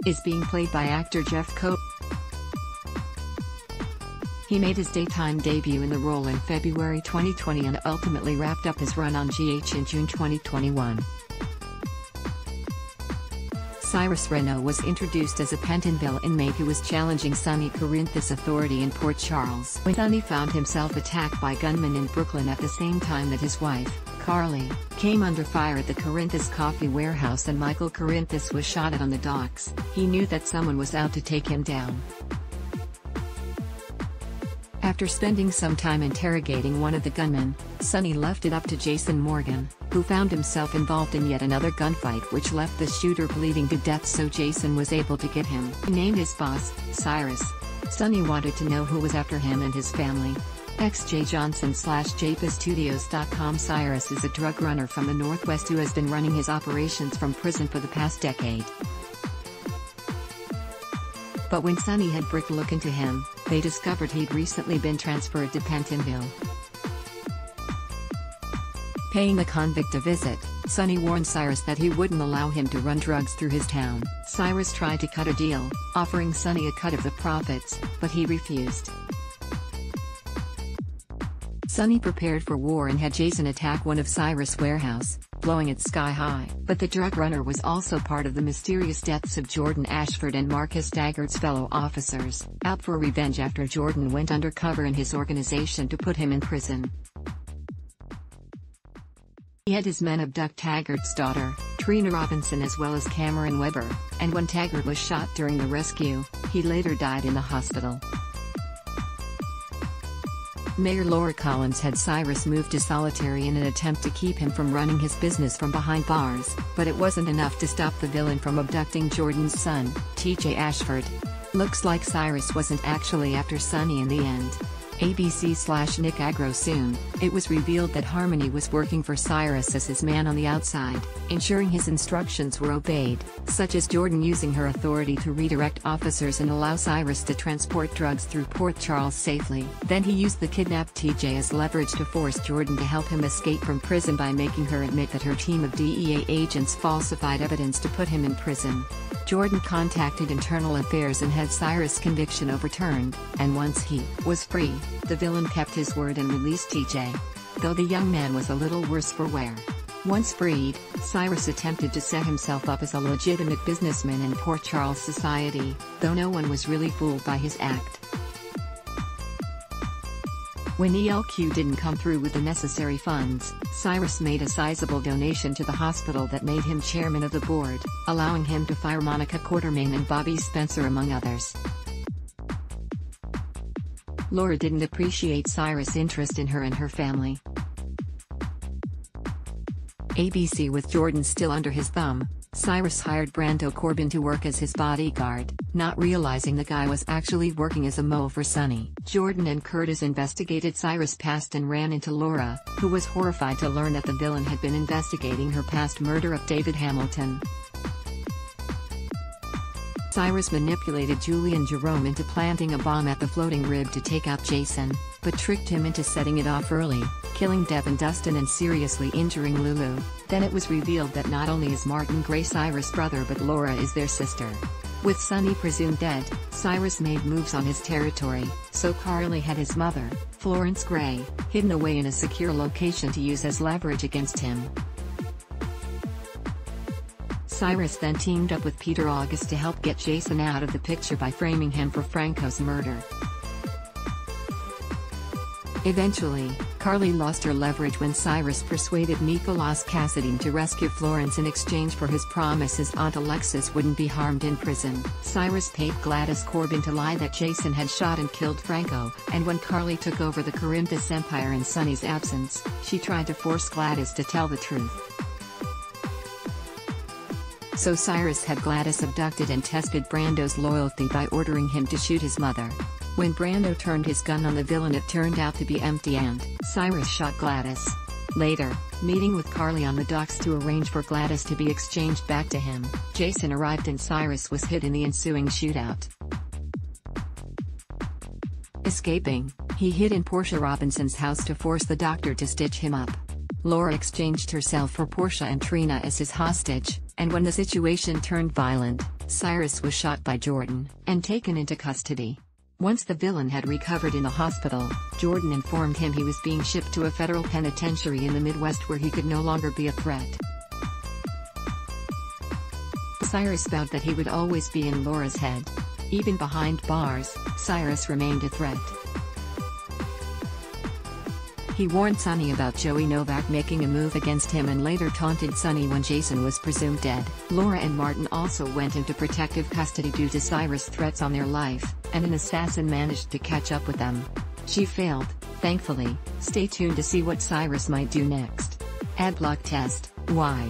is being played by actor Jeff Cope. He made his daytime debut in the role in February 2020 and ultimately wrapped up his run on GH in June 2021. Cyrus Renault was introduced as a Pentonville inmate who was challenging Sonny Corinthus' authority in Port Charles when Sonny found himself attacked by gunmen in Brooklyn at the same time that his wife, Carly, came under fire at the Corinthus coffee warehouse and Michael Corinthus was shot at on the docks. He knew that someone was out to take him down. After spending some time interrogating one of the gunmen, Sonny left it up to Jason Morgan, who found himself involved in yet another gunfight which left the shooter bleeding to death, so Jason was able to get him. He named his boss, Cyrus. Sonny wanted to know who was after him and his family. XJJohnson/JPaStudios.com. Cyrus is a drug runner from the Northwest who has been running his operations from prison for the past decade. But when Sonny had Brick look into him, they discovered he'd recently been transferred to Pentonville. Paying the convict a visit, Sonny warned Cyrus that he wouldn't allow him to run drugs through his town. Cyrus tried to cut a deal, offering Sonny a cut of the profits, but he refused. Sonny prepared for war and had Jason attack one of Cyrus' warehouse, blowing it sky high. But the drug runner was also part of the mysterious deaths of Jordan Ashford and Marcus Daggert's fellow officers, out for revenge after Jordan went undercover in his organization to put him in prison. He had his men abduct Taggart's daughter, Trina Robinson, as well as Cameron Weber, and when Taggart was shot during the rescue, he later died in the hospital. Mayor Laura Collins had Cyrus moved to solitary in an attempt to keep him from running his business from behind bars, but it wasn't enough to stop the villain from abducting Jordan's son, TJ Ashford. Looks like Cyrus wasn't actually after Sonny in the end. ABC/Nick Agro. Soon, it was revealed that Harmony was working for Cyrus as his man on the outside, ensuring his instructions were obeyed, such as Jordan using her authority to redirect officers and allow Cyrus to transport drugs through Port Charles safely. Then he used the kidnapped TJ as leverage to force Jordan to help him escape from prison by making her admit that her team of DEA agents falsified evidence to put him in prison. Jordan contacted Internal Affairs and had Cyrus' conviction overturned, and once he was free, the villain kept his word and released TJ. Though the young man was a little worse for wear. Once freed, Cyrus attempted to set himself up as a legitimate businessman in Port Charles society, though no one was really fooled by his act. When ELQ didn't come through with the necessary funds, Cyrus made a sizable donation to the hospital that made him chairman of the board, allowing him to fire Monica Quartermain and Bobby Spencer among others. Laura didn't appreciate Cyrus' interest in her and her family. ABC. With Jordan still under his thumb, Cyrus hired Brando Corbin to work as his bodyguard, not realizing the guy was actually working as a mole for Sonny. Jordan and Curtis investigated Cyrus' past and ran into Laura, who was horrified to learn that the villain had been investigating her past murder of David Hamilton. Cyrus manipulated Julian Jerome into planting a bomb at the floating rib to take out Jason, but tricked him into setting it off early, killing Deb and Dustin and seriously injuring Lulu. Then it was revealed that not only is Martin Gray Cyrus' brother but Laura is their sister. With Sonny presumed dead, Cyrus made moves on his territory, so Carly had his mother, Florence Gray, hidden away in a secure location to use as leverage against him. Cyrus then teamed up with Peter August to help get Jason out of the picture by framing him for Franco's murder. Eventually, Carly lost her leverage when Cyrus persuaded Nicholas Cassidy to rescue Florence in exchange for his promise his aunt Alexis wouldn't be harmed in prison. Cyrus paid Gladys Corbin to lie that Jason had shot and killed Franco, and when Carly took over the Corinthus Empire in Sonny's absence, she tried to force Gladys to tell the truth. So Cyrus had Gladys abducted and tested Brando's loyalty by ordering him to shoot his mother. When Brando turned his gun on the villain, it turned out to be empty and Cyrus shot Gladys. Later, meeting with Carly on the docks to arrange for Gladys to be exchanged back to him, Jason arrived and Cyrus was hit in the ensuing shootout. Escaping, he hid in Portia Robinson's house to force the doctor to stitch him up. Laura exchanged herself for Portia and Trina as his hostage, and when the situation turned violent, Cyrus was shot by Jordan and taken into custody. Once the villain had recovered in a hospital, Jordan informed him he was being shipped to a federal penitentiary in the Midwest where he could no longer be a threat. Cyrus vowed that he would always be in Laura's head. Even behind bars, Cyrus remained a threat. He warned Sonny about Joey Novak making a move against him and later taunted Sonny when Jason was presumed dead. Laura and Martin also went into protective custody due to Cyrus' threats on their life, and an assassin managed to catch up with them. She failed, thankfully. Stay tuned to see what Cyrus might do next. Adblock test, why?